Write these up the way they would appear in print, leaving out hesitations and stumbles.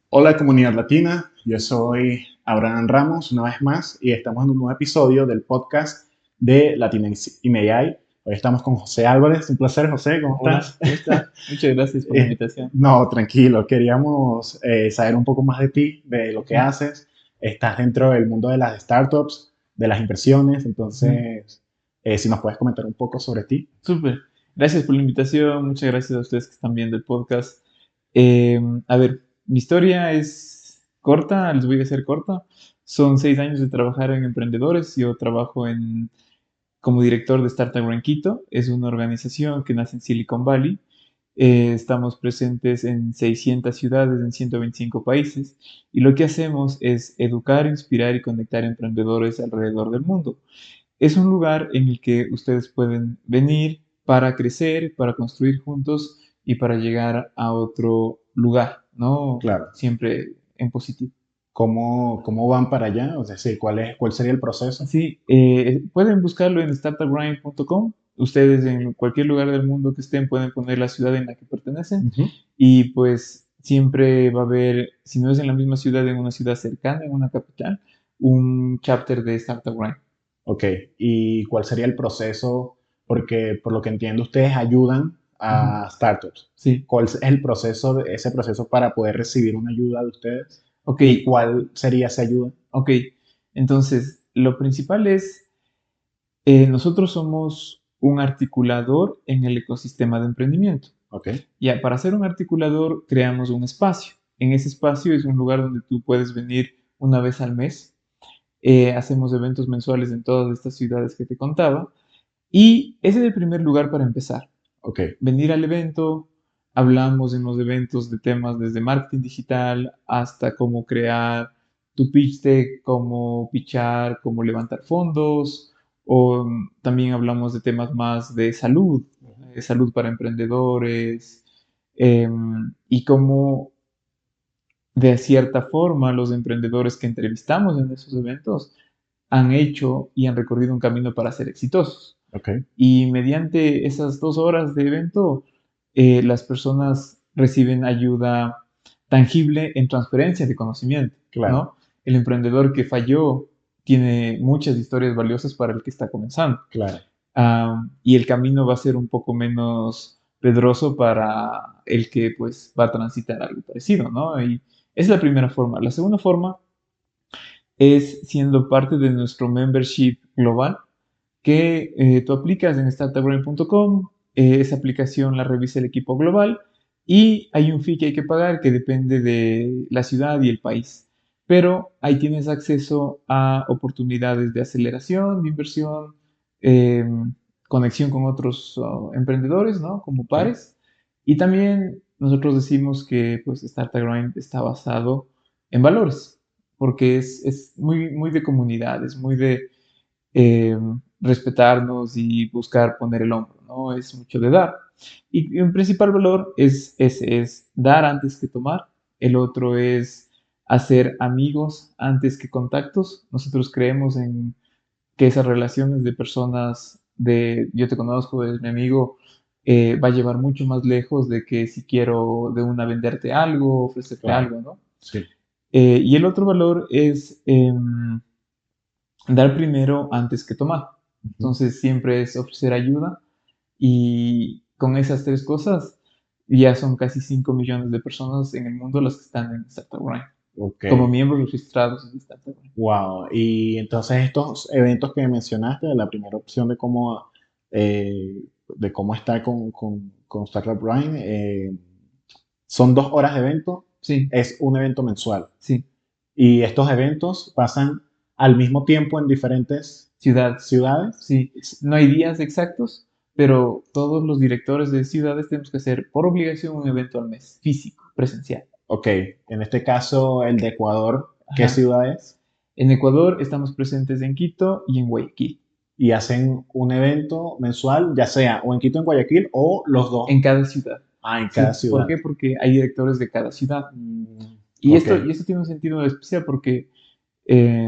Hola comunidad latina, yo soy Abraham Ramos una vez más y estamos en un nuevo episodio del podcast de Latinx y Mediay. Hoy estamos con José Álvarez, un placer José, ¿cómo Hola, estás? ¿cómo estás? Muchas gracias por la invitación. No, tranquilo, queríamos saber un poco más de ti, de lo que Ujú, haces. Estás dentro del mundo de las startups, de las inversiones, ujú. entonces si nos puedes comentar un poco sobre ti. Súper. Gracias por la invitación. Muchas gracias a ustedes que están viendo el podcast. A ver, mi historia es corta, les voy a hacer corta. Son 6 años de trabajar en emprendedores. Yo trabajo como director de Startup Gran Quito. Es una organización que nace en Silicon Valley. Estamos presentes en 600 ciudades, en 125 países, y lo que hacemos es educar, inspirar y conectar emprendedores alrededor del mundo. Es un lugar en el que ustedes pueden venir para crecer, para construir juntos y para llegar a otro lugar, ¿no? Claro, Siempre en positivo. ¿cómo van para allá? O sea, sí, ¿cuál sería el proceso? Sí, pueden buscarlo en startupgrind.com. Ustedes en cualquier lugar del mundo que estén pueden poner la ciudad en la que pertenecen Ujú. y pues siempre va a haber, si no es en la misma ciudad, en una ciudad cercana, en una capital, un chapter de Startup Grind. Ok, ¿y cuál sería el proceso? Porque por lo que entiendo, ustedes ayudan Ujú. a startups. Sí, ¿Cuál es el proceso, ese proceso para poder recibir una ayuda de ustedes? ok, ¿Y cuál sería esa ayuda? ok. Entonces, lo principal es, nosotros somos un articulador en el ecosistema de emprendimiento. Ok, Ya, para ser un articulador, creamos un espacio. En ese espacio es un lugar donde tú puedes venir una vez al mes. Hacemos eventos mensuales en todas estas ciudades que te contaba. Y ese es el primer lugar para empezar. ok, Venir al evento, hablamos en los eventos de temas desde marketing digital hasta cómo crear tu pitch deck, cómo pitchar, cómo levantar fondos, o también hablamos de temas más de salud, salud para emprendedores, y cómo de cierta forma los emprendedores que entrevistamos en esos eventos han hecho y han recorrido un camino para ser exitosos. ok, Y mediante esas 2 horas de evento, las personas reciben ayuda tangible en transferencia de conocimiento, claro, ¿no? El emprendedor que falló tiene muchas historias valiosas para el que está comenzando. claro. Y el camino va a ser un poco menos pedroso para el que pues va a transitar algo parecido, ¿no? Y esa es la primera forma. La segunda forma es siendo parte de nuestro membership global que tú aplicas en startupbrain.com, esa aplicación la revisa el equipo global y hay un fee que hay que pagar que depende de la ciudad y el país. Pero ahí tienes acceso a oportunidades de aceleración, de inversión, eh, conexión con otros emprendedores, ¿no? Como Ok, pares. Y también nosotros decimos que pues Startup Grind está basado en valores, porque es muy, muy de comunidad, es muy de eh, respetarnos y buscar poner el hombro, ¿no? Es mucho de dar. Y un principal valor es ese, es dar antes que tomar. El otro es hacer amigos antes que contactos. Nosotros creemos en que esas relaciones de personas de yo te conozco, eres mi amigo, va a llevar mucho más lejos de que si quiero de una venderte algo, ofrecerte claro, algo, ¿no? sí, Y el otro valor es dar primero antes que tomar. ujú, Entonces siempre es ofrecer ayuda y con esas tres cosas ya son casi 5 millones de personas en el mundo las que están en Startup Grind, ok, como miembros registrados en Startup Grind. wow. Y entonces estos eventos que mencionaste, la primera opción de cómo estar con Startup Grind, son 2 horas de evento, Sí, es un evento mensual. sí, Y estos eventos pasan al mismo tiempo en diferentes ciudades. ciudades. Sí, no hay días exactos, pero todos los directores de ciudades tenemos que hacer por obligación un evento al mes, físico, presencial. Ok, en este caso el de Ecuador, ¿qué Ajá. ciudad es? En Ecuador estamos presentes en Quito y en Guayaquil, Y hacen un evento mensual, ya sea o en Quito, en Guayaquil, o los dos, en cada ciudad. en cada Sí, ¿por ciudad. qué? Porque hay directores de cada ciudad. Y Ok, esto tiene un sentido especial porque eh,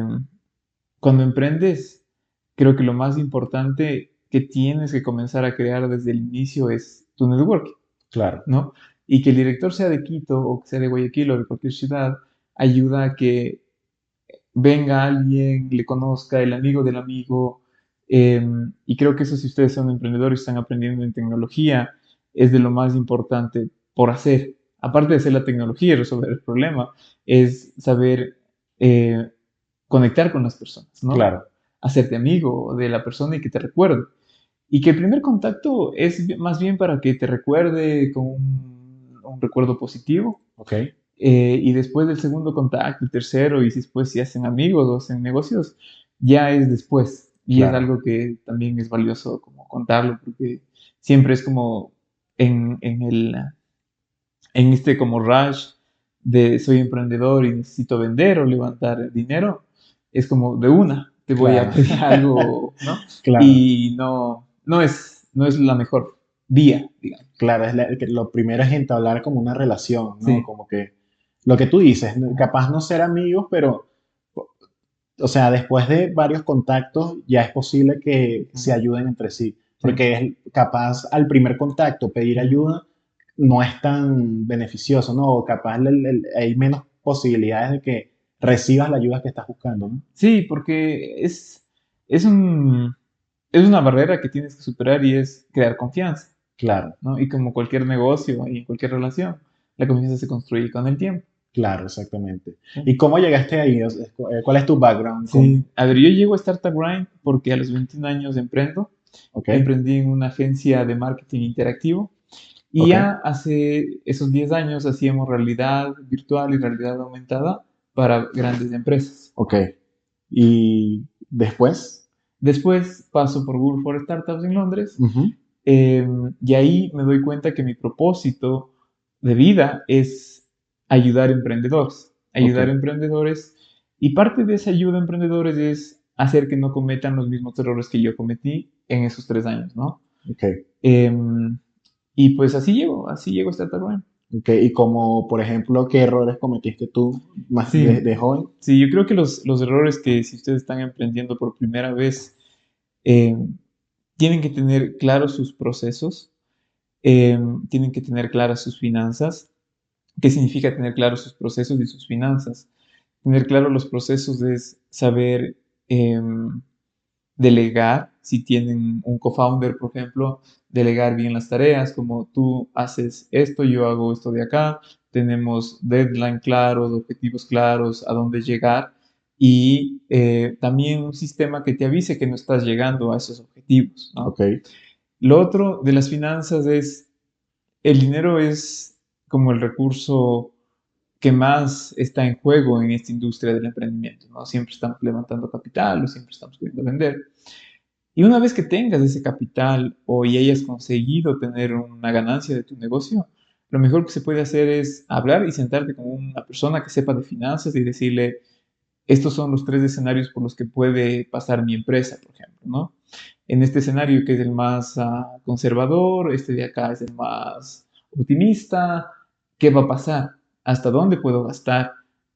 cuando emprendes, creo que lo más importante que tienes que comenzar a crear desde el inicio es tu networking, Claro, ¿no? Y que el director sea de Quito o que sea de Guayaquil o de cualquier ciudad, ayuda a que venga alguien, le conozca, el amigo del amigo. Y creo que eso, si ustedes son emprendedores y están aprendiendo en tecnología, es de lo más importante por hacer. Aparte de hacer la tecnología y resolver el problema, es saber eh, conectar con las personas, ¿no? claro, Hacerte amigo de la persona y que te recuerde. Y que el primer contacto es más bien para que te recuerde con un recuerdo positivo, ok, y después del segundo contacto, el tercero, y si después si hacen amigos o hacen negocios, ya es después. Y es claro, algo que también es valioso como contarlo, porque siempre es como en este como rush de soy emprendedor y necesito vender o levantar dinero, es como de una, te voy a claro, pedir algo, ¿no? claro, Y no es la mejor vía, digamos. claro. Que lo primero es entablar como una relación, ¿no? Sí. Como que lo que tú dices, ¿no? Ajá. Capaz no ser amigos, pero, o sea, después de varios contactos ya es posible que se Ujú. ayuden entre sí, Sí. porque es capaz al primer contacto pedir Ujú. ayuda no es tan beneficioso, ¿no? O capaz hay menos posibilidades de que recibas la ayuda que estás buscando, ¿no? Sí, porque es un, es una barrera que tienes que superar y es crear confianza, Claro, ¿no? Y como cualquier negocio y en cualquier relación, la confianza se construye con el tiempo. claro, exactamente. Sí. ¿Y cómo llegaste ahí? O sea, ¿cuál es tu background? Sí. A ver, yo llego a Startup Grind porque a los 21 años emprendo. Ok, Emprendí en una agencia de marketing interactivo y ok, ya hace esos 10 años hacíamos realidad virtual y realidad aumentada para grandes empresas. ok. Y después, Después paso por Google for Startups en Londres. ujú, Y ahí me doy cuenta que mi propósito de vida es ayudar emprendedores, ok, ayudar emprendedores. Y parte de esa ayuda a emprendedores es hacer que no cometan los mismos errores que yo cometí en esos 3 años, ¿no? ok, Em, y pues así llego a Startup Grind. ok. Y como, por ejemplo, ¿qué errores cometiste tú más Sí, de joven? sí, yo creo que los errores que si ustedes están emprendiendo por primera vez, em, tienen que tener claros sus procesos, tienen que tener claras sus finanzas. ¿Qué significa tener claros sus procesos y sus finanzas? Tener claros los procesos es saber delegar, si tienen un co-founder, por ejemplo, delegar bien las tareas, como tú haces esto, yo hago esto de acá, tenemos deadline claros, objetivos claros, a dónde llegar y también un sistema que te avise que no estás llegando a esos objetivos, ¿no? Ok, Lo otro de las finanzas es, el dinero es como el recurso que más está en juego en esta industria del emprendimiento, ¿no? Siempre estamos levantando capital o siempre estamos queriendo vender. Y una vez que tengas ese capital o y hayas conseguido tener una ganancia de tu negocio, lo mejor que se puede hacer es hablar y sentarte con una persona que sepa de finanzas y decirle, estos son los 3 escenarios por los que puede pasar mi empresa, por ejemplo, ¿no? En este escenario que es el más conservador, este de acá es el más optimista, ¿qué va a pasar? ¿Hasta dónde puedo gastar?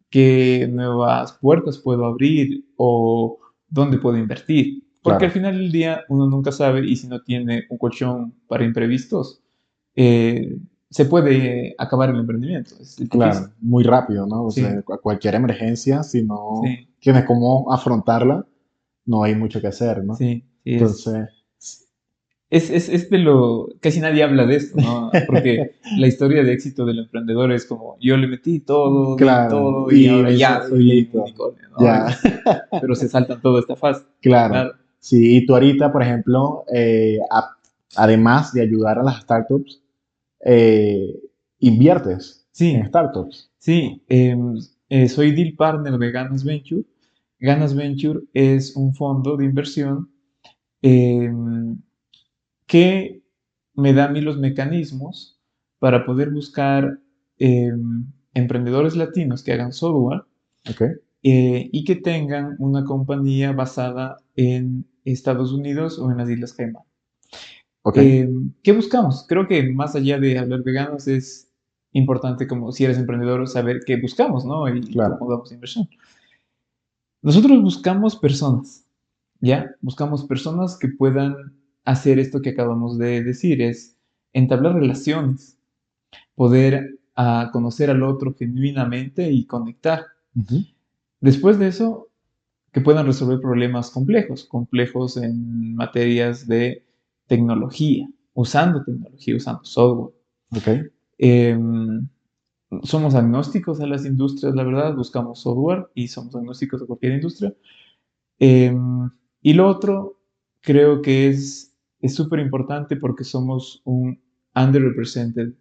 ¿Qué nuevas puertas puedo abrir? ¿O dónde puedo invertir? Porque al claro, final del día uno nunca sabe y si no tiene un colchón para imprevistos, eh, se puede acabar el emprendimiento. Es difícil. claro. Muy rápido, ¿no? O sea, Sí, cualquier emergencia, si no sí, tienes cómo afrontarla, no hay mucho que hacer, ¿no? sí, sí, Entonces, es de lo, casi nadie habla de esto, ¿no? Porque la historia de éxito del emprendedor es como, yo le metí todo, di claro, todo y y ahora ya y soy un listo. unicornio, ¿no? Ya, Pero se saltan toda esta fase. claro. Claro. Sí, y tú ahorita, por ejemplo, además de ayudar a las startups, eh, inviertes en Sí, startups. sí. Soy deal partner de Ganas Venture. Ganas Venture es un fondo de inversión em, que me da a mí los mecanismos para poder buscar emprendedores latinos que hagan software Ok, y que tengan una compañía basada en Estados Unidos o en las Islas Caimán. ok, ¿Qué buscamos? Creo que más allá de hablar veganos es importante como si eres emprendedor saber qué buscamos, ¿no? Y claro, cómo damos inversión. Nosotros buscamos personas, ¿ya? Buscamos personas que puedan hacer esto que acabamos de decir, es entablar relaciones, poder conocer al otro genuinamente y conectar. Ujú. Después de eso, que puedan resolver problemas complejos en materias de tecnología, usando software. Ok, Em, Somos agnósticos a las industrias, la verdad, buscamos software y somos agnósticos a cualquier industria. Y lo otro, creo que es súper importante porque somos un underrepresented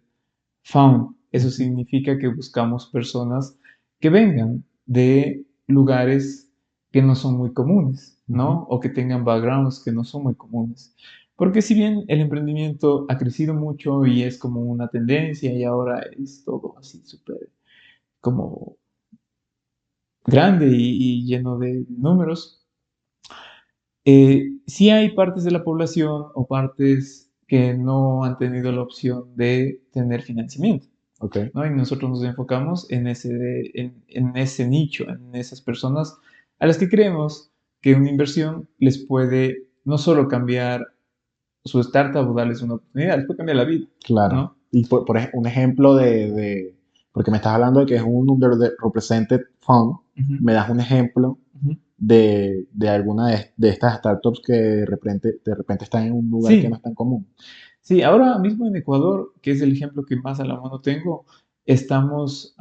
found. Eso ujú, significa que buscamos personas que vengan de lugares que no son muy comunes, ujú. ¿no? O que tengan backgrounds que no son muy comunes. Porque si bien el emprendimiento ha crecido mucho y es como una tendencia y ahora es todo así súper como grande y lleno de números, sí hay partes de la población o partes que no han tenido la opción de tener financiamiento, Ok, ¿no? Y nosotros nos enfocamos en ese nicho, en esas personas a las que creemos que una inversión les puede no solo cambiar su startup o darles una oportunidad, les puede cambiar la vida, claro. ¿no? Y un ejemplo porque me estás hablando de que es un underrepresented fund, Ujú, me das un ejemplo ujú. de alguna de estas startups que de repente están en un lugar que no Sí, es tan común. sí, ahora mismo en Ecuador, que es el ejemplo que más a la mano tengo, estamos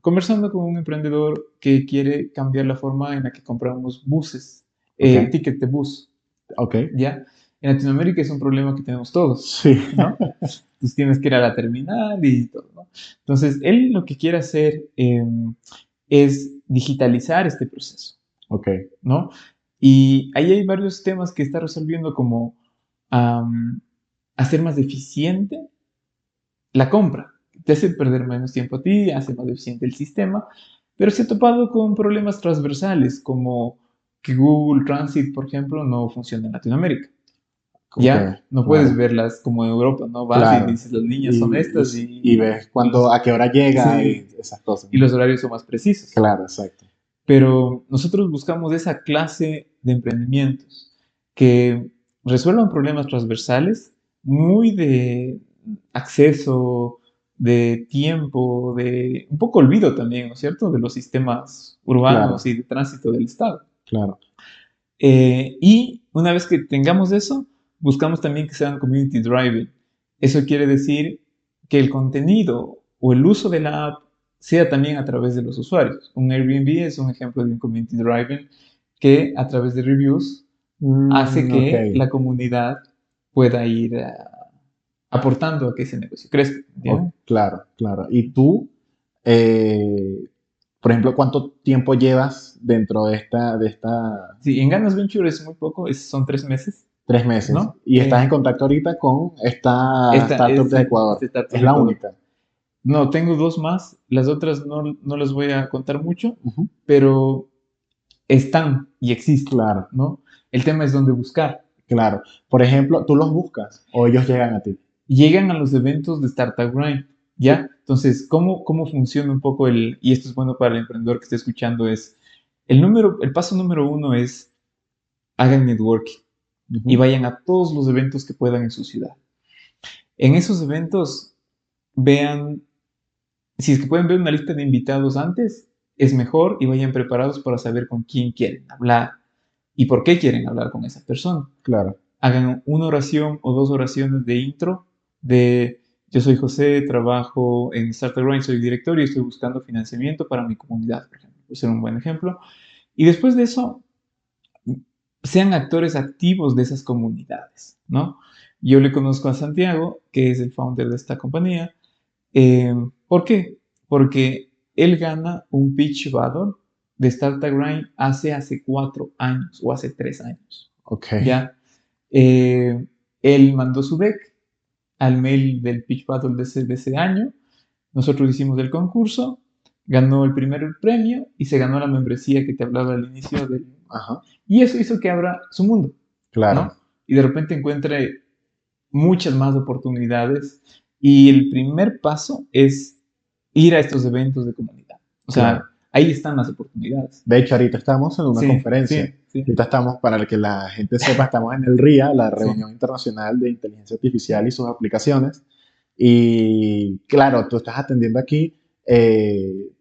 conversando con un emprendedor que quiere cambiar la forma en la que compramos buses, Ok, ticket de bus, ok. ¿ya? En Latinoamérica es un problema que tenemos todos, Sí, ¿no? Tú tienes que ir a la terminal y todo, ¿no? Entonces, él lo que quiere hacer es digitalizar este proceso, ok, ¿no? Y ahí hay varios temas que está resolviendo como am, hacer más eficiente la compra. Te hace perder menos tiempo a ti, hace más eficiente el sistema, pero se ha topado con problemas transversales como que Google Transit, por ejemplo, no funciona en Latinoamérica. ok, Ya no puedes claro, verlas como en Europa, ¿no? Vas y claro. dices, las líneas son estas Y ves a qué hora llega y sí, esas cosas, y ¿no? los horarios son más precisos. Claro, exacto. Pero nosotros buscamos esa clase de emprendimientos que resuelvan problemas transversales, muy de acceso, de tiempo, de un poco olvido también, ¿no es cierto?, de los sistemas urbanos Claro, y de tránsito del Estado. claro. Y una vez que tengamos eso, buscamos también que sean community driven. Eso quiere decir que el contenido o el uso de la app sea también a través de los usuarios. Un Airbnb es un ejemplo de un community driven que a través de reviews hace Ok. que la comunidad pueda ir aportando a que ese negocio crezca. ¿Entienden? Claro, claro. Y tú, eh, por ejemplo, ¿cuánto tiempo llevas dentro de esta Sí, en Ganas Venture es muy poco, son 3 meses, 3 meses? ¿no? Y estás en contacto ahorita con esta Esta startup es, de sí, Ecuador. este startup Es de la Ecuador. única. No, tengo dos más. Las otras no las voy a contar mucho, Ujú. pero están y existen, Claro, ¿no? El tema es dónde buscar. claro. Por ejemplo, ¿tú los buscas o ellos llegan a ti? Llegan a los eventos de Startup Grind, Tú- ¿ya? Entonces, ¿cómo funciona un poco y esto es bueno para el emprendedor que esté escuchando, el paso número uno es hagan networking y Ujú. vayan a todos los eventos que puedan en su ciudad. En esos eventos, vean si es que pueden ver una lista de invitados antes, es mejor y vayan preparados para saber con quién quieren hablar y por qué quieren hablar con esa persona. Claro, Hagan una oración o dos oraciones de intro de yo soy José, trabajo en Startup Grind, soy director y estoy buscando financiamiento para mi comunidad, por ejemplo. Puede ser un buen ejemplo. Y después de eso, sean actores activos de esas comunidades, ¿no? Yo le conozco a Santiago, que es el founder de esta compañía, ¿por qué? Porque él gana un pitch battle de Startup Grind hace 4 años o hace 3 años. ok, ¿Ya? Él mandó su deck al mail del pitch battle de ese año. Nosotros hicimos el concurso, ganó el primer premio y se ganó la membresía que te hablaba al inicio del... ajá, Y eso hizo que abra su mundo, claro, ¿no? Y de repente encuentre muchas más oportunidades. Y el primer paso es ir a estos eventos de comunidad. O sea, claro, ahí están las oportunidades. De hecho, ahorita estamos en una Sí, conferencia. sí, sí, Ahorita estamos, para que la gente sepa, estamos en el RIA, la sí, Reunión Internacional de Inteligencia Artificial y sus aplicaciones. Y claro, tú estás atendiendo aquí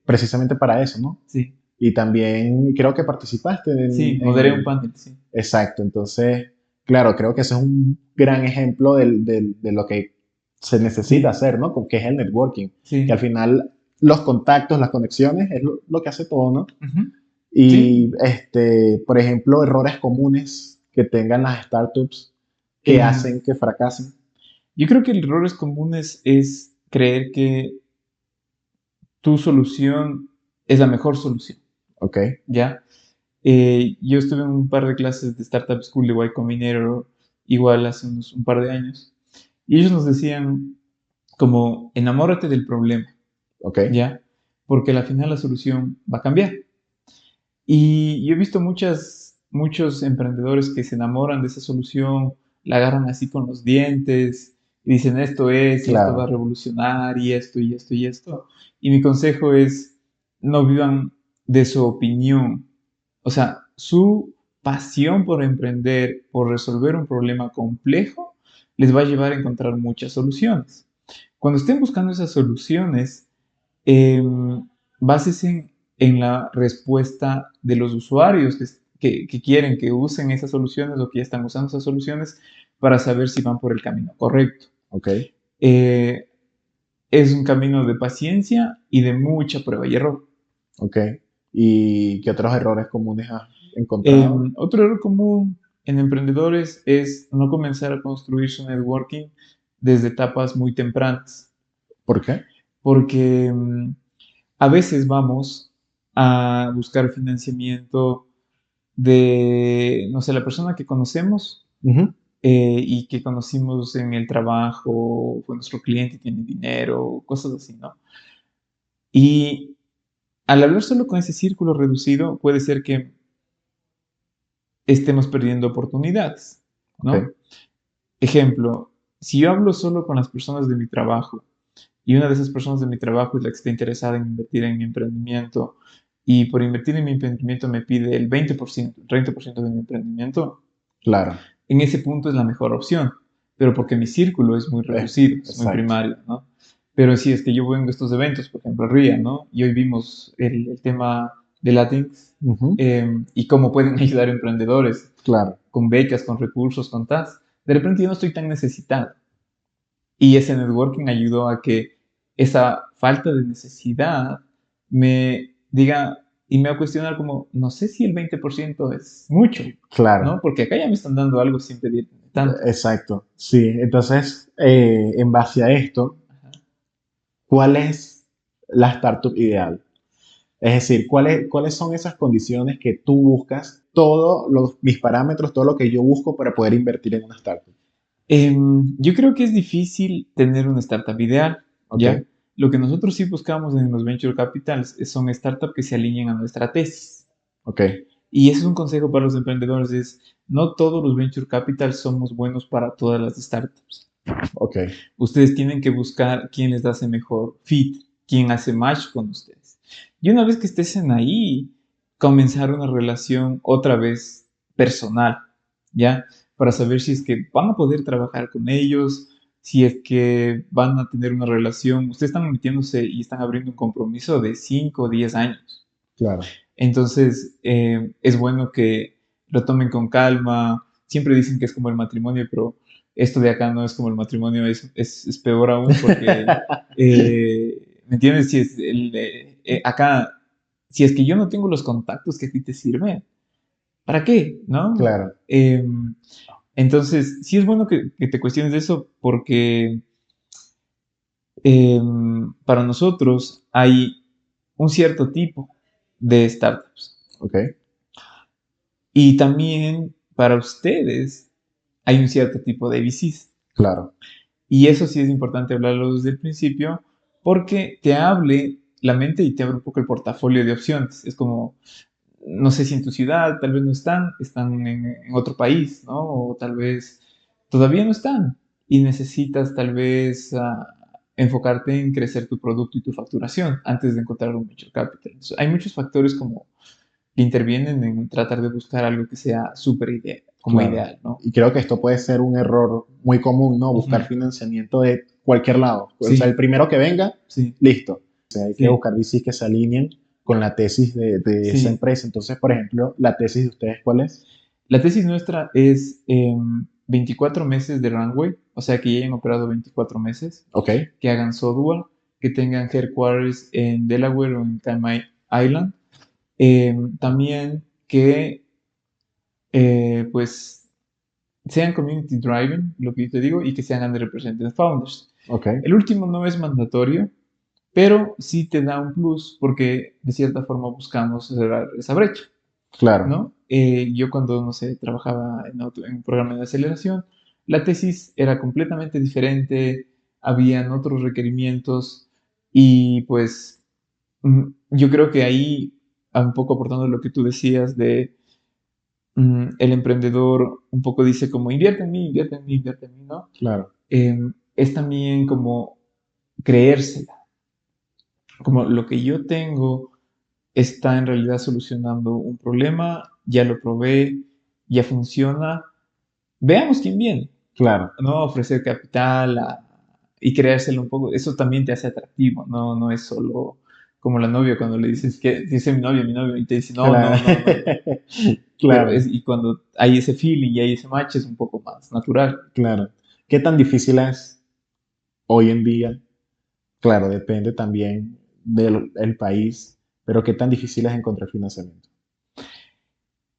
precisamente para eso, ¿no? sí, Y también creo que participaste sí, en moderé un el... panel, sí, Exacto, entonces, claro, creo que ese es un gran ejemplo de lo que se necesita sí, hacer, ¿no? Que es el networking, que al sí, final los contactos, las conexiones es lo que hace todo, ¿no? ujú, sí. Y, por ejemplo, errores comunes que tengan las startups que Em, hacen que fracasen. yo creo que el errores comunes es creer que tu solución es la mejor solución, Ok, ¿ya? Yo estuve en un par de clases de Startup School de Y Combinator igual hace un par de años, y ellos nos decían como enamórate del problema, ok, ¿ya? Porque al final la solución va a cambiar. Y yo he visto muchos emprendedores que se enamoran de esa solución, la agarran así con los dientes y dicen esto es y esto va a claro, revolucionar y esto y esto y esto. Y mi consejo es no vivan de su opinión. O sea, su pasión por emprender, por resolver un problema complejo, les va a llevar a encontrar muchas soluciones. Cuando estén buscando esas soluciones, eh, bases en la respuesta de los usuarios que quieren que usen esas soluciones o que ya están usando esas soluciones para saber si van por el camino correcto. ok, Eh, es un camino de paciencia y de mucha prueba y error. ok. ¿Y qué otros errores comunes has encontrado? Otro error común en emprendedores es no comenzar a construir su networking desde etapas muy tempranas, ¿Por qué? porque a veces vamos a buscar financiamiento de, no sé, la persona que conocemos Ujú, y que conocimos en el trabajo, fue nuestro cliente, tiene dinero, cosas así, ¿no? Y al hablar solo con ese círculo reducido, puede ser que estemos perdiendo oportunidades, ok, ¿no? Ejemplo, si yo hablo solo con las personas de mi trabajo y una de esas personas de mi trabajo es la que está interesada en invertir en mi emprendimiento y por invertir en mi emprendimiento me pide el 20%, el 30% de mi emprendimiento, claro, en ese punto es la mejor opción, pero porque mi círculo es muy es, reducido, es muy exacto, primario, ¿no? Pero si es que yo vengo a estos eventos, por ejemplo, RIA, ¿no? Y hoy vimos el tema de Latinx ujú, y cómo pueden ayudar a emprendedores claro, con becas, con recursos, con TAS. De repente yo no estoy tan necesitado. Y ese networking ayudó a que esa falta de necesidad me diga y me va a cuestionar como, no sé si el 20% es mucho, claro, ¿no? Porque acá ya me están dando algo sin pedir tanto. exacto, sí. Entonces, en base a esto, Ajá. ¿cuál es la startup ideal? Es decir, ¿cuáles son esas condiciones que tú buscas, todos mis parámetros, todo lo que yo busco para poder invertir en una startup? Yo creo que es difícil tener una startup ideal, Ok, ¿ya? Lo que nosotros sí buscamos en los venture capitals son startups que se alineen a nuestra tesis. ok, Y ese es un consejo para los emprendedores, es no todos los venture capital somos buenos para todas las startups. ok, Ustedes tienen que buscar quién les hace mejor fit, quién hace match con ustedes. Y una vez que estén ahí, comenzar una relación otra vez personal, ¿ya? Para saber si es que van a poder trabajar con ellos, si es que van a tener una relación. Ustedes están metiéndose y están abriendo un compromiso de 5 o 10 años. claro. Entonces, es bueno que lo tomen con calma. Siempre dicen que es como el matrimonio, pero esto de acá no es como el matrimonio, es peor aún porque, ¿me entiendes? Si es acá, si es que yo no tengo los contactos que a ti te sirven, ¿para qué? ¿No? Claro, Entonces, sí es bueno que te cuestiones de eso porque para nosotros hay un cierto tipo de startups. ok, Y también para ustedes hay un cierto tipo de VCs. claro, Y eso sí es importante hablarlo desde el principio porque te hable la mente y te abre un poco el portafolio de opciones. Es como, no sé si en tu ciudad tal vez no están, están en otro país, ¿no? O tal vez todavía no están y necesitas tal vez enfocarte en crecer tu producto y tu facturación antes de encontrar un venture capital. Entonces, hay muchos factores como que intervienen en tratar de buscar algo que sea súper ideal, como Claro. ideal, ¿no? Y creo que esto puede ser un error muy común, ¿no? Buscar Ujú. financiamiento de cualquier lado. O sea, el Sí, primero que venga, sí, listo. O sea, hay que sí, buscar VCs que se alineen con la tesis de esa sí. empresa. Entonces, por ejemplo, la tesis de ustedes, ¿cuál es? La tesis nuestra es 24 meses de runway, o sea que ya hayan operado 24 meses, Ok, que hagan software, que tengan headquarters en Delaware o en Cayman Island. También que pues sean community driven, lo que yo te digo, y que sean underrepresented founders. ok, El último no es mandatorio, pero sí te da un plus porque de cierta forma buscamos cerrar esa brecha, claro, ¿no? Yo cuando, no sé, trabajaba en un programa de aceleración, la tesis era completamente diferente, habían otros requerimientos y pues yo creo que ahí, un poco aportando lo que tú decías de el emprendedor un poco dice como invierte en mí, invierte en mí, invierte en mí, ¿no? claro, Es también como creérsela, como lo que yo tengo está en realidad solucionando un problema, ya lo probé, ya funciona, veamos quién viene, claro, ¿no? Ofrecer capital y creérselo un poco, eso también te hace atractivo, no, no es solo como la novia cuando le dices que dice mi novio, y te dice no, claro, no, no, no, no. Pero claro, y cuando hay ese feeling y hay ese match es un poco más natural. claro. ¿Qué tan difícil es hoy en día? Claro, depende también del país, pero ¿qué tan difícil es encontrar financiamiento?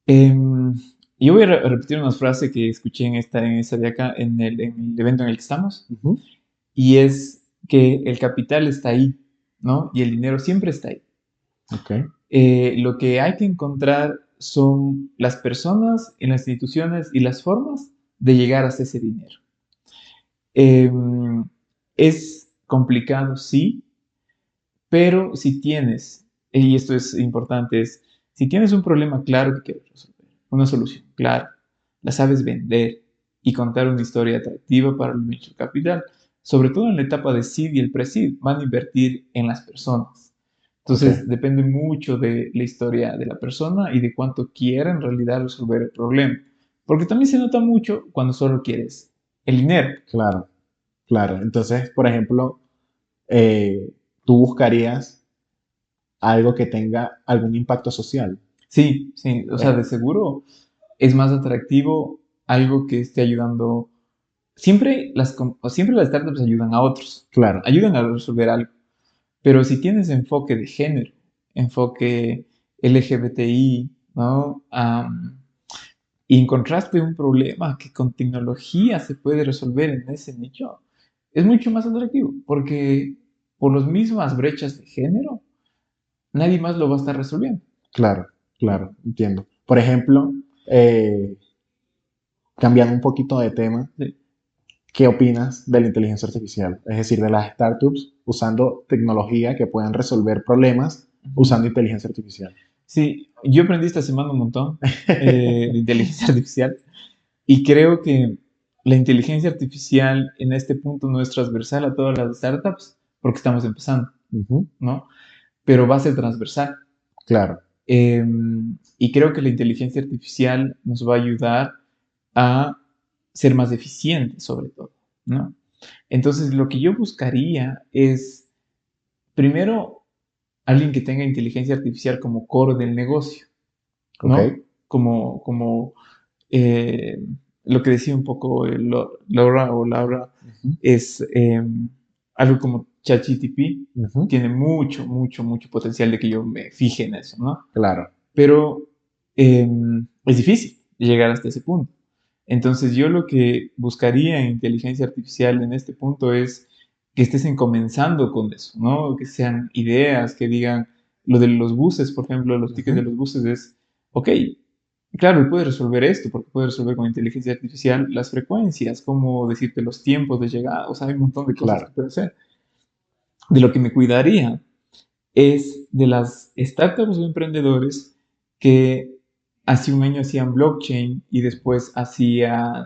Em, yo voy a repetir una frase que escuché en esta de acá, en el evento en el que estamos, Ujú, y es que el capital está ahí, ¿no? Y el dinero siempre está ahí. ok, Lo que hay que encontrar son las personas en las instituciones y las formas de llegar hasta ese dinero. Em, es complicado, sí, pero si tienes, y esto es importante, es si tienes un problema claro que quieres resolver, una solución clara, la sabes vender y contar una historia atractiva para el venture capital, sobre todo en la etapa de seed y el pre-seed, van a invertir en las personas. ok, Entonces, depende mucho de la historia de la persona y de cuánto quiera en realidad resolver el problema. Porque también se nota mucho cuando solo quieres el dinero. claro, claro. Entonces, por ejemplo, eh, tú buscarías algo que tenga algún impacto social. Sí, sí, o sea, Eh, de seguro es más atractivo algo que esté ayudando. Siempre las startups ayudan a otros, claro, ayudan a resolver algo. Pero si tienes enfoque de género, enfoque LGBTI, ¿no? Y encontraste un problema que con tecnología se puede resolver en ese nicho, es mucho más atractivo, porque por las mismas brechas de género, nadie más lo va a estar resolviendo, claro, ¿no? claro, entiendo. Por ejemplo, eh, cambiando un poquito de tema, Sí. ¿qué opinas de la inteligencia artificial? Es decir, de las startups usando tecnología que puedan resolver problemas Ujú. usando inteligencia artificial. Sí, yo aprendí esta semana un montón de inteligencia artificial y creo que la inteligencia artificial en este punto no es transversal a todas las startups porque estamos empezando, Ujú, ¿no? Pero va a ser transversal. claro, Y creo que la inteligencia artificial nos va a ayudar a ser más eficientes sobre todo, ¿no? Entonces, lo que yo buscaría es, primero, alguien que tenga inteligencia artificial como core del negocio, ok, ¿no? Como eh, lo que decía un poco Laura, ujú, es algo como ChatGPT, ujú, tiene mucho, mucho, mucho potencial de que yo me fije en eso, ¿no? claro, Pero es difícil llegar hasta ese punto. Entonces yo lo que buscaría en inteligencia artificial en este punto es que estés comenzando con eso, ¿no? Que sean ideas, que digan lo de los buses, por ejemplo, los tickets de ujú, los buses es, ok, claro, él puede resolver esto, porque puede resolver con inteligencia artificial las frecuencias, cómo decirte los tiempos de llegada, o sea, hay un montón de cosas que claro, puede hacer. De lo que me cuidaría es de las startups o emprendedores que hace un año hacían blockchain y después hacían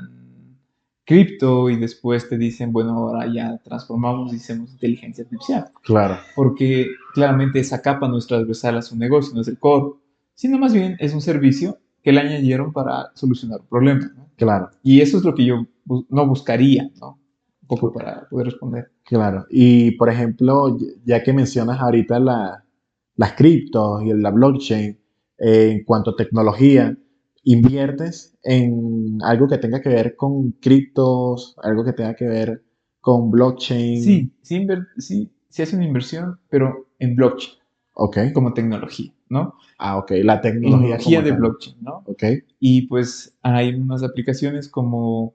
cripto y después te dicen, bueno, ahora ya transformamos y hacemos inteligencia artificial. Claro, Porque claramente esa capa no es transversal a su negocio, no es el core, sino más bien es un servicio que le añadieron para solucionar un problema, ¿no? claro, Y eso es lo que yo no buscaría, ¿no? Un poco para poder responder. claro. Y por ejemplo, ya que mencionas ahorita las criptos y la blockchain, en cuanto a tecnología, ¿inviertes en algo que tenga que ver con criptos, algo que tenga que ver con blockchain? Sí, sí, sí, sí hace una inversión, pero en blockchain, Ok. como tecnología, ¿no? Ah, ok. La tecnología Tecnología como de tal. blockchain, ¿no? Ok. Y pues hay unas aplicaciones como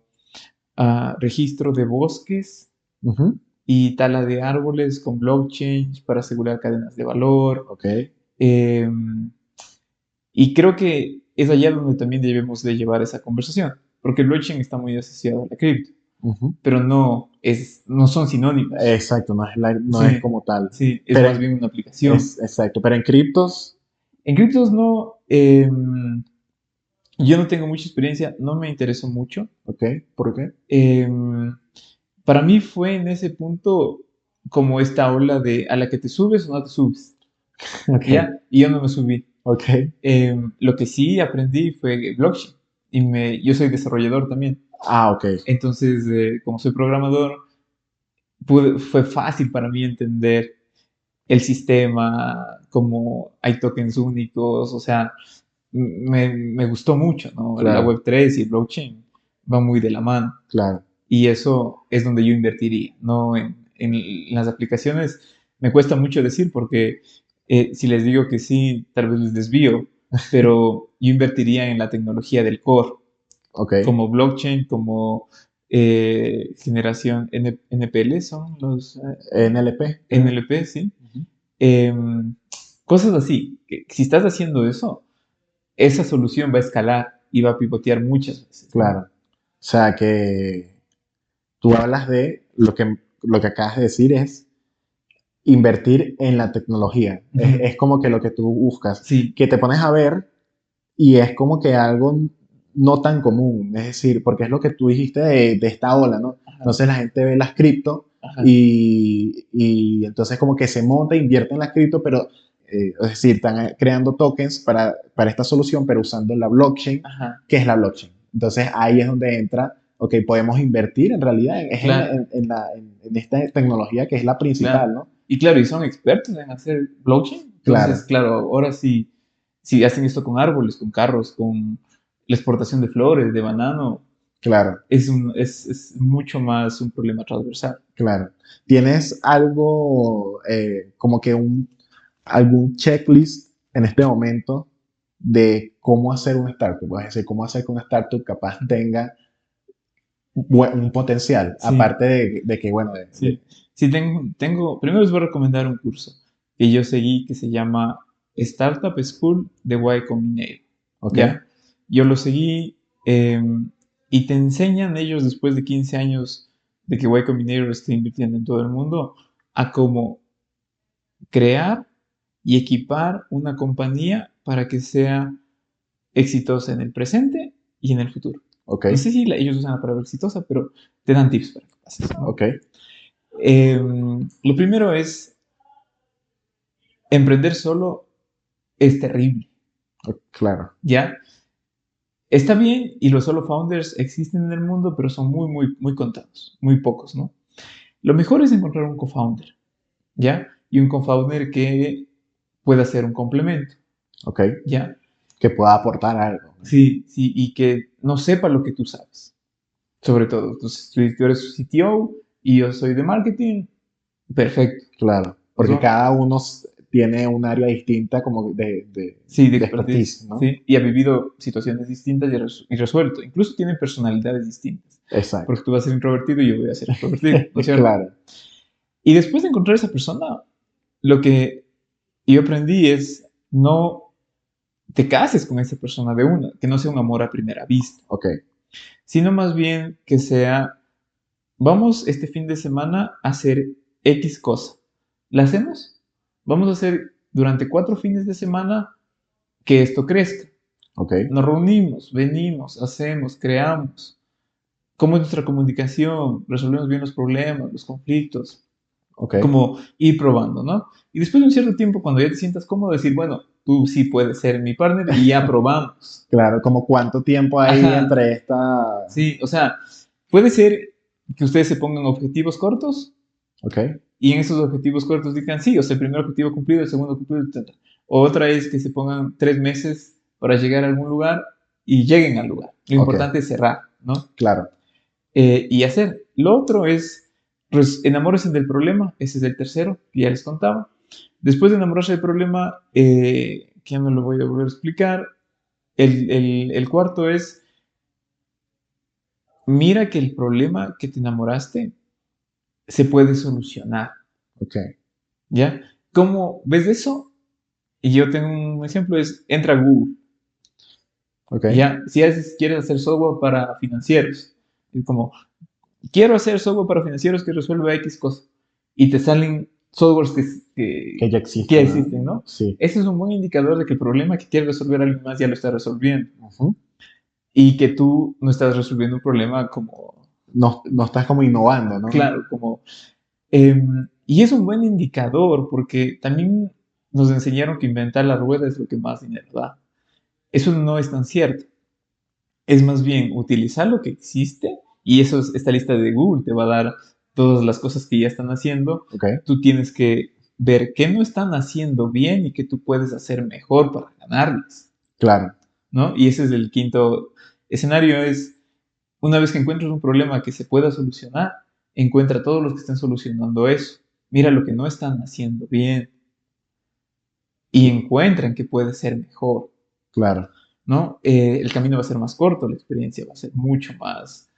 registro de bosques Ujú. y tala de árboles con blockchain para asegurar cadenas de valor. Ok. eh, y creo que es allá donde también debemos de llevar esa conversación, porque el blockchain está muy asociado a la cripto, Ujú. pero no son sinónimos. Exacto, no es Sí, como tal. sí, es Pero más bien una aplicación. exacto. Pero en criptos, En criptos no, yo no tengo mucha experiencia, no me interesó mucho. ok. ¿Por qué? Para mí fue en ese punto como esta ola de a la que te subes o no te subes, Ok. ¿ya? Y yo no me subí. Ok. Lo que sí aprendí fue blockchain yo soy desarrollador también. Ah, ok. Entonces, como soy programador, fue fácil para mí entender el sistema, cómo hay tokens únicos, o sea, me gustó mucho, ¿no? La Claro, Web3 y el blockchain van muy de la mano. claro. Y eso es donde yo invertiría, no en las aplicaciones. Me cuesta mucho decir porque si les digo que sí, tal vez les desvío, pero yo invertiría en la tecnología del core, Ok. como blockchain, como generación NPL, son los NLP, creo. NLP, sí. Ujú. Em, Cosas así. Que si estás haciendo eso, esa solución va a escalar y va a pivotear muchas veces, ¿no? Claro. O sea que tú hablas de lo que acabas de decir es invertir en la tecnología. Es, Ujú. es como que lo que tú buscas, Sí, que te pones a ver y es como que algo no tan común, es decir, porque es lo que tú dijiste de esta ola, ¿no? ajá, Entonces la gente ve las cripto ajá, y entonces como que se monta, invierte en las cripto, pero es decir, están creando tokens para esta solución, pero usando la blockchain, ajá, que es la blockchain. Entonces ahí es donde entra, ok, podemos invertir en realidad, es en, claro. en esta tecnología que es la Claro. principal, ¿no? Y claro, y son expertos en hacer blockchain. Entonces, Claro, claro, ahora sí, si hacen esto con árboles, con carros, con la exportación de flores, de banano, claro. es mucho más un problema transversal. Claro. ¿Tienes algo como que algún checklist en este momento de cómo hacer una startup? Es decir, cómo hacer que una startup capaz tenga un potencial, Sí, aparte de que, bueno, sí. Sí, primero les voy a recomendar un curso que yo seguí que se llama Startup School de Y Combinator. ok, ¿Ya? Yo lo seguí y te enseñan ellos después de 15 años de que Y Combinator está invirtiendo en todo el mundo a cómo crear y equipar una compañía para que sea exitosa en el presente y en el futuro. ok, No sé si ellos usan la palabra exitosa, pero te dan tips para que pases, ¿no? ok, Lo primero es, emprender solo es terrible, claro, ¿ya? Está bien y los solo founders existen en el mundo, pero son muy, muy, muy contados, muy pocos, ¿no? Lo mejor es encontrar un co-founder, ¿ya? Y un co-founder que pueda ser un complemento, ok, ¿ya? que pueda aportar algo, ¿no? Sí, sí, y que no sepa lo que tú sabes, sobre todo. Entonces, si tú eres CTO y yo soy de marketing, perfecto. Claro, Nos porque vamos. cada uno tiene un área distinta como Sí, de de expertise, expertise, ¿no? ¿sí? Y ha vivido situaciones distintas y resuelto. Incluso tienen personalidades distintas. Exacto, Porque tú vas a ser introvertido y yo voy a ser extrovertido, ¿no es cierto? claro, Y después de encontrar esa persona, lo que yo aprendí es no te cases con esa persona de una, que no sea un amor a primera vista, ok, sino más bien que sea, vamos este fin de semana a hacer X cosa. ¿La hacemos? Vamos a hacer durante 4 fines de semana que esto crezca. ok, Nos reunimos, venimos, hacemos, creamos. cómo es nuestra comunicación, resolvemos bien los problemas, los conflictos, Ok, como ir probando, ¿no? Y después de un cierto tiempo, cuando ya te sientas cómodo, decir, bueno, tú sí puedes ser mi partner y ya probamos. claro, como cuánto tiempo hay Ajá, entre esta... sí, o sea, puede ser que ustedes se pongan objetivos cortos Ok, y en esos objetivos cortos digan, sí, o sea, el primer objetivo cumplido, el segundo cumplido, etc. Otra es que se pongan 3 meses para llegar a algún lugar y lleguen al lugar. Lo ok, importante es cerrar, ¿no? claro, Y hacer. Lo otro es, pues, enamórense del problema. Ese es el tercero, que ya les contaba. Después de enamorarse del problema, que ya no lo voy a volver a explicar, el cuarto es, mira que el problema que te enamoraste se puede solucionar, ok, ¿ya? ¿Cómo ves eso? Y yo tengo un ejemplo, es, entra a Google, ok, ¿ya? Si quieres hacer software para financieros, es como, quiero hacer software para financieros que resuelva X cosa. Y te salen softwares que ya que ya existen, ¿no? existen, ¿no? Sí. Ese es un buen indicador de que el problema que quiere resolver alguien más ya lo está resolviendo. Ujú. Y que tú no estás resolviendo un problema como, No, no estás como innovando, ¿no? claro, como... y es un buen indicador porque también nos enseñaron que inventar la rueda es lo que más dinero da. Eso no es tan cierto. Es más bien utilizar lo que existe y eso esta lista de Google te va a dar todas las cosas que ya están haciendo. Ok, Tú tienes que ver qué no están haciendo bien y qué tú puedes hacer mejor para ganarles, claro, ¿no? Y ese es el quinto escenario, es una vez que encuentres un problema que se pueda solucionar, encuentra a todos los que estén solucionando eso. Mira lo que no están haciendo bien y encuentra en qué puede ser mejor, claro, ¿no? El camino va a ser más corto, la experiencia va a ser mucho más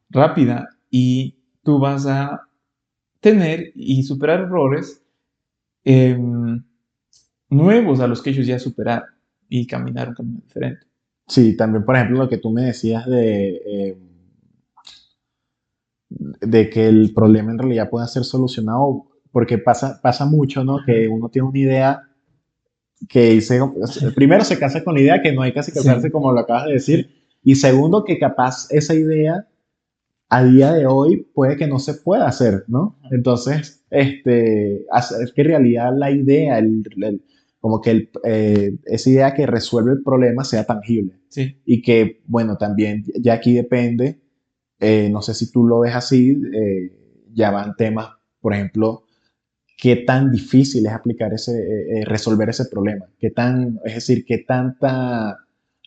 rápida y tú vas a tener y superar errores eh, nuevos a los que ellos ya superaron y caminar un camino diferente. sí, también, por ejemplo, lo que tú me decías de que el problema en realidad pueda ser solucionado, porque pasa mucho, ¿no? Que uno tiene una idea que dice, primero se casa con la idea que no hay casi casarse Sí, como lo acabas de decir, sí. y segundo que capaz esa idea a día de hoy puede que no se pueda hacer, ¿no? Entonces, hacer que en realidad la idea, como que esa idea que resuelve el problema sea tangible. Sí. Y que, bueno, también ya aquí depende, no sé si tú lo ves así, ya van temas, por ejemplo, qué tan difícil es aplicar resolver ese problema, es decir, qué tanta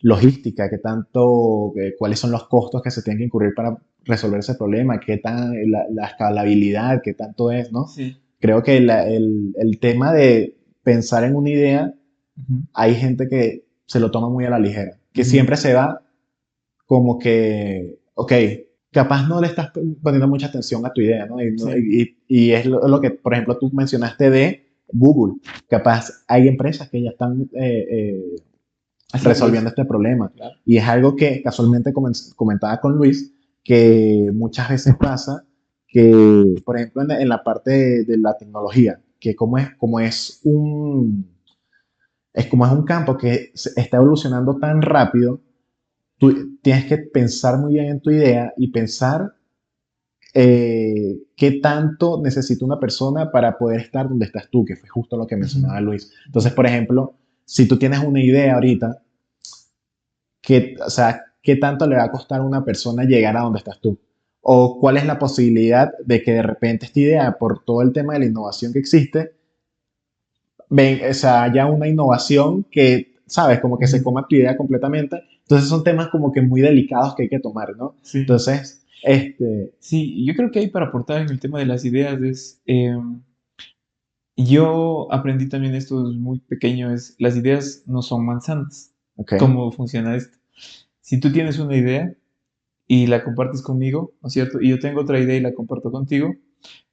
logística, qué tanto, cuáles son los costos que se tienen que incurrir para resolver ese problema, qué tan, la escalabilidad, qué tanto es, ¿no? Sí. Creo que el tema de pensar en una idea, Ujú, hay gente que se lo toma muy a la ligera, que ujú. siempre se va como que, ok, capaz no le estás poniendo mucha atención a tu idea, ¿no? Sí. Y es lo que, por ejemplo, tú mencionaste de Google. Capaz hay empresas que ya están Haciendo resolviendo eso. este problema. Claro. Y es algo que casualmente comentaba con Luis, que muchas veces pasa que, por ejemplo, en la parte de la tecnología, que como es un campo que está evolucionando tan rápido, tú tienes que pensar muy bien en tu idea y pensar qué tanto necesita una persona para poder estar donde estás tú, que fue justo lo que Ujú, mencionaba Luis. ujú. Entonces, por ejemplo, si tú tienes una idea ahorita, o sea, ¿qué tanto le va a costar a una persona llegar a donde estás tú? ¿O cuál es la posibilidad de que de repente esta idea, por todo el tema de la innovación que existe, o sea, haya una innovación que, sabes, como que se Ujú. coma tu idea completamente? Entonces son temas como que muy delicados que hay que tomar, ¿no? Sí. Entonces, Sí, yo creo que hay para aportar en el tema de las ideas es, yo aprendí también esto desde muy pequeño, es las ideas no son manzanas. ok, ¿Cómo funciona esto? Si tú tienes una idea y la compartes conmigo, ¿no es cierto? Y yo tengo otra idea y la comparto contigo,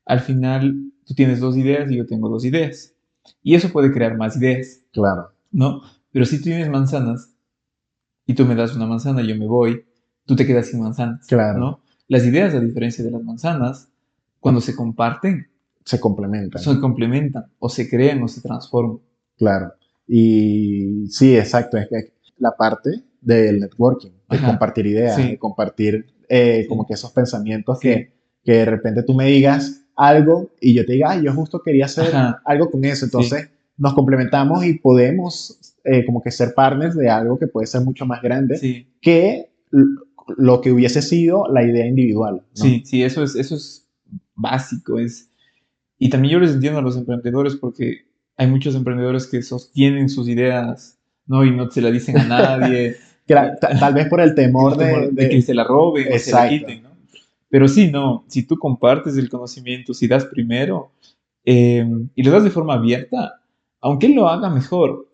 al final tú tienes dos ideas y yo tengo dos ideas. Y eso puede crear más ideas, claro, ¿no? Pero si tú tienes manzanas y tú me das una manzana, yo me voy, tú te quedas sin manzanas, claro, ¿no? Las ideas, a diferencia de las manzanas, cuando se comparten, se complementan, se ¿no? complementan, o se crean o se transforman. Claro. Y sí, exacto, es que la parte del networking, de Ajá, compartir ideas, de sí, compartir como que esos pensamientos que de repente tú me digas algo y yo te diga, ay, yo justo quería hacer Ajá, algo con eso. sí, Entonces nos complementamos y podemos como que ser partners de algo que puede ser mucho más grande sí, que lo que hubiese sido la idea individual, ¿no? sí, sí, eso es básico, y también yo les entiendo a los emprendedores porque hay muchos emprendedores que sostienen sus ideas, ¿no? Y no se la dicen a nadie, y- Tal vez por el por temor el temor de que se la roben o se la exacto, quiten, ¿no? Pero sí, no, si tú compartes el conocimiento, si das primero y lo das de forma abierta, aunque él lo haga mejor,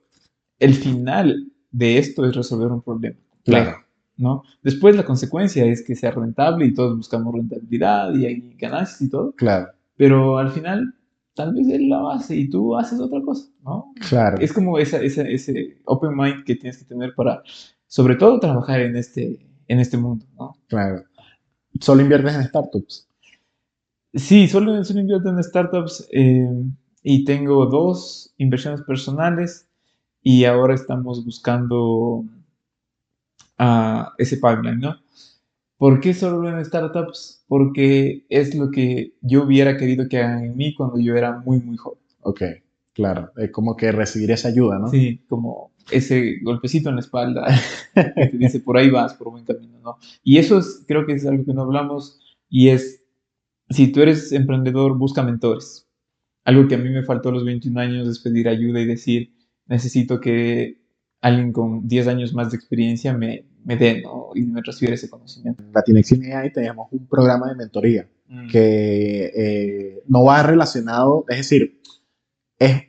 el final de esto es resolver un problema complejo, claro, ¿no? Después la consecuencia es que sea rentable y todos buscamos rentabilidad y hay ganancias y todo, claro, pero al final tal vez él lo hace y tú haces otra cosa, ¿no? claro, Es como ese open mind que tienes que tener para, sobre todo, trabajar en este mundo, ¿no? claro. Solo inviertes en startups. Sí, solo invierto en startups y tengo dos inversiones personales y ahora estamos buscando ese pipeline, ¿no? ¿Por qué solo en startups? Porque es lo que yo hubiera querido que hagan en mí cuando yo era muy, muy joven. Ok, claro. Es como que recibir esa ayuda, ¿no? Sí, como ese golpecito en la espalda que te dice por ahí vas, por buen camino, ¿no? Y eso creo que es algo que no hablamos y es, si tú eres emprendedor, busca mentores. Algo que a mí me faltó a los 21 años es pedir ayuda y decir, necesito que alguien con 10 años más de experiencia me dé, ¿no? Y me transfiera ese conocimiento. En Latinx AI tenemos un programa de mentoría Mm, que no va relacionado, es decir,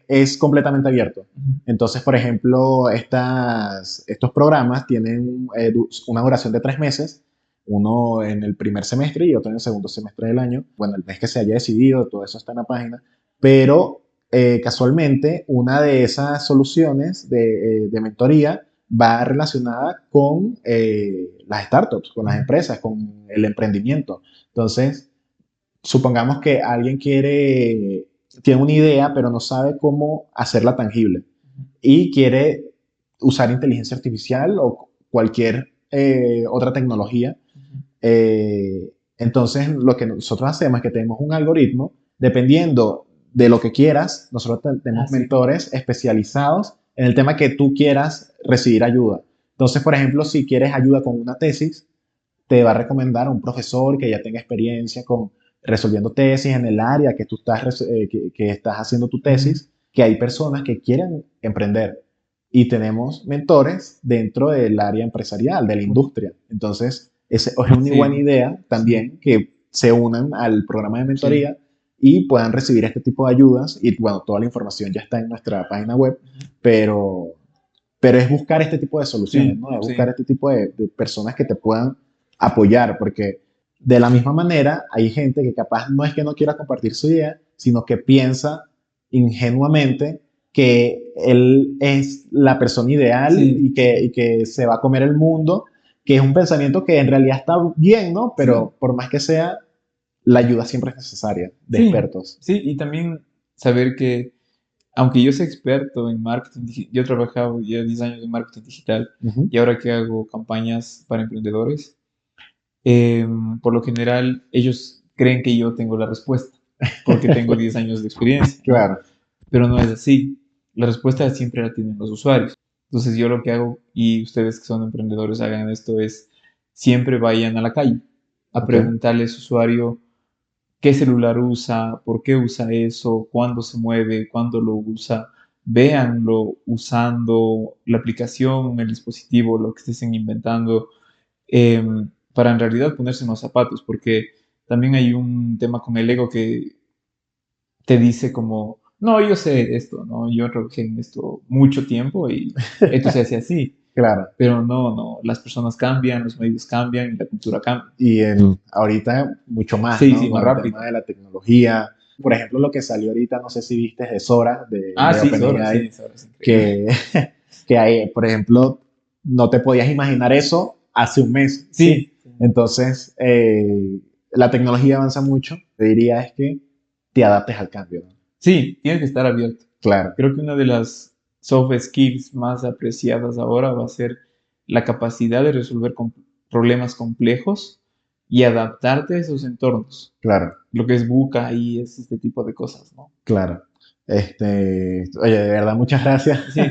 es completamente abierto. ujú. Entonces, por ejemplo, estos programas tienen una duración de 3 meses, uno en el primer semestre y otro en el segundo semestre del año. Bueno, el mes que se haya decidido, todo eso está en la página, pero casualmente una de esas soluciones de mentoría va relacionada con las startups, con las Ujú. empresas, con el emprendimiento. Entonces, supongamos que alguien tiene una idea, pero no sabe cómo hacerla tangible y quiere usar inteligencia artificial o cualquier otra tecnología. Entonces, lo que nosotros hacemos es que tenemos un algoritmo, dependiendo de lo que quieras, nosotros Ah, tenemos sí. mentores especializados en el tema que tú quieras recibir ayuda. Entonces, por ejemplo, si quieres ayuda con una tesis, te va a recomendar a un profesor que ya tenga experiencia con resolviendo tesis en el área que tú que estás haciendo tu Ujú. tesis, que hay personas que quieren emprender y tenemos mentores dentro del área empresarial, de la industria. Entonces, es una buena Sí, idea sí, también que se unan al programa de sí. mentoría y puedan recibir este tipo de ayudas. Y bueno, toda la información ya está en nuestra página web, Ujú. pero, pero es buscar este tipo de soluciones, Sí, ¿no? Es buscar sí, este tipo de personas que te puedan apoyar, porque de la misma manera hay gente que capaz no es que no quiera compartir su idea, sino que piensa ingenuamente que él es la persona ideal sí, y que se va a comer el mundo, que es un pensamiento que en realidad está bien, ¿no? sí, Pero por más que sea, la ayuda siempre es necesaria de sí, expertos. sí. Y también saber que, aunque yo sea experto en marketing, yo he trabajado ya 10 años en marketing digital Uh -huh. y ahora que hago campañas para emprendedores, por lo general ellos creen que yo tengo la respuesta porque tengo 10 años de experiencia, ¿no? Claro, Pero no es así. La respuesta siempre la tienen los usuarios. Entonces yo lo que hago, y ustedes que son emprendedores hagan esto, es siempre vayan a la calle a ok, preguntarle a su usuario qué celular usa, por qué usa eso, cuándo se mueve, cuándo lo usa. Véanlo usando la aplicación, el dispositivo, lo que estén inventando, para en realidad ponerse en los zapatos, porque también hay un tema con el ego que te dice como, no, yo sé esto, ¿no? Yo trabajé en esto mucho tiempo y esto se hace así. claro. Pero no, no, las personas cambian, los medios cambian y la cultura cambia. Y ahorita mucho más, Sí, ¿no? sí, más Con el tema rápido. de la tecnología. Por ejemplo, lo que salió ahorita, no sé si viste, de Sora, Ah, de sí, Sora, OpenAI, sí, Sora es increíble. que, que hay, por ejemplo, no te podías imaginar eso hace un mes, ¿sí? Sí, sí, Entonces, la tecnología avanza mucho. Te diría es que te adaptes al cambio, ¿no? sí, tienes que estar abierto. Claro, Creo que una de las soft skills más apreciadas ahora va a ser la capacidad de resolver problemas complejos y adaptarte a esos entornos. Claro, Lo que es Buca y es este tipo de cosas, ¿no? claro. Oye, de verdad, muchas gracias Sí,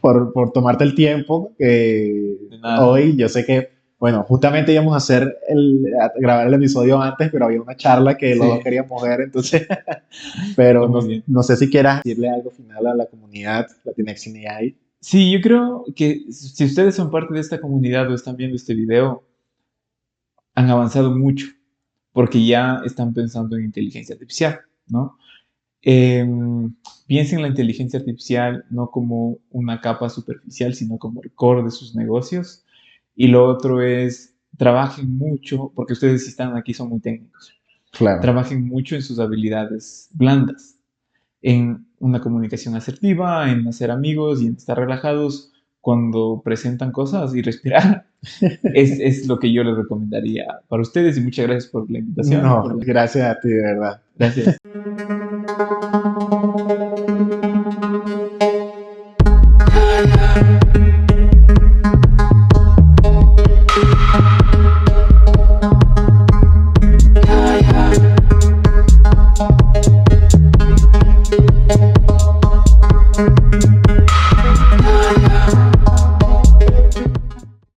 por tomarte el tiempo. de nada. Hoy yo sé que, bueno, justamente íbamos a a grabar el episodio antes, pero había una charla que los dos Sí, queríamos ver, entonces, está pero muy bien. no sé si quieras decirle algo final a la comunidad Latinx AI. Sí, yo creo que si ustedes son parte de esta comunidad o están viendo este video, han avanzado mucho porque ya están pensando en inteligencia artificial, ¿no? Piensen en la inteligencia artificial no como una capa superficial, sino como el core de sus negocios. Y lo otro es, trabajen mucho, porque ustedes si están aquí son muy técnicos, Claro. trabajen mucho en sus habilidades blandas, en una comunicación asertiva, en hacer amigos y en estar relajados cuando presentan cosas y respirar. Es lo que yo les recomendaría para ustedes y muchas gracias por la invitación y No, por la... gracias a ti, de verdad. Gracias.